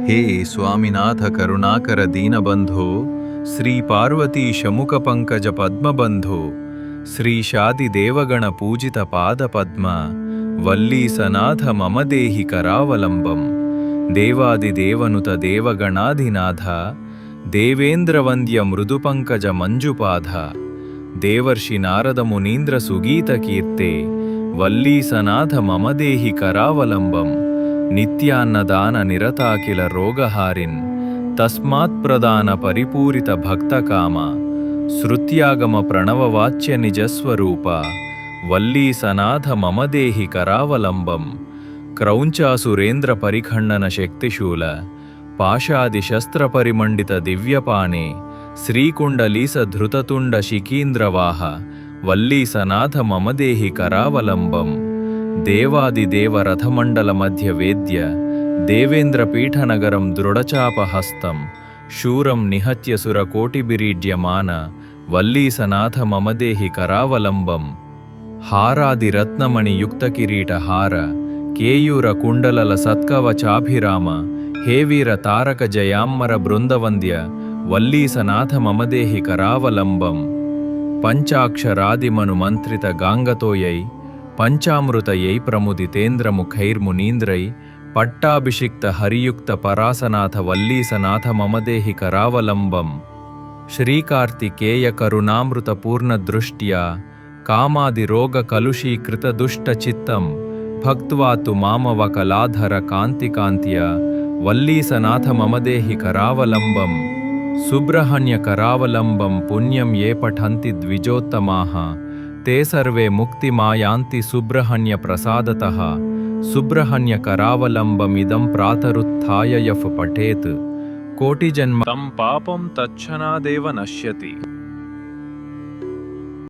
हे स्वामिनाथ करुणाकर दीनबंधो श्री पार्वती शमुक पंकज पद्मबंधो श्री शादि देवगण पूजित पाद पद्म वल्लीसनाथ मम देहि करावलंबं देवादिदेवनुत देवगणाधिनाथ देवेन्द्रवन्द्य मृदुपंकज मंजुपाद देवर्षि नारद मुनीन्द्र सुगीत कीर्ते वल्लीसनाथ मम देहि करावलंबं नित्यान्नदान निरताकिल रोगहारिन् तस्मात् प्रदान परिपूरित भक्तकाम श्रुत्यागम प्रणववाच्य निजस्वरूप वल्लीसनाथ मम देहि करावलंबं क्रौञ्चासुरेन्द्र परिखण्डन शक्तिशूल पाशादिशस्त्र परिमण्डित दिव्यपाणे श्रीकुण्डलीस धृततुण्ड शिकीन्द्रवाह वल्लीसनाथ मम देहि करावलंबं देवादिदेव रथमण्डल मध्य वेद्य देवेन्द्रपीठनगरं दृढचापहस्तं शूरं निहत्य सुरकोटिबिरीड्यमान वल्लीसनाथ मम देहि करावलंबं हारादिरत्नमणियुक्तकिरीटहार केयूर कुण्डलल सत्कवचाभिराम हे वीर तारक जयाम्बर बृन्दवन्द्य वल्लीसनाथ मम देहि करावलंबं पंचाक्षरादिमनुमन्त्रित गाङ्गतोयै पंचामृतयै प्रमुदितेन्द्रमुखैर्मुनीन्द्रै पट्टाभिषिक्त हरियुक्त परासनाथ वल्लीसनाथ मम देहि करावलंबं श्रीकार्तिकेय करुणामृतपूर्णदृष्ट्या कामादिरोगकलुषीकृतदुष्टचित्तं भक्त्वा तु मामवकलाधर कान्तिकान्त्य वल्लीसनाथ मम देहि करावलंबं सुब्रह्मण्य करावलंबं पुण्यं ये पठन्ति द्विजोत्तमाः ते सर्वे मुक्तिमायान्ति सुब्रह्मण्य प्रसादतः सुब्रह्मण्य करावलंबमिदं प्रातरुत्थाय यः पठेत् कोटिजन्म तं पापं तत्क्षणादेव नश्यति।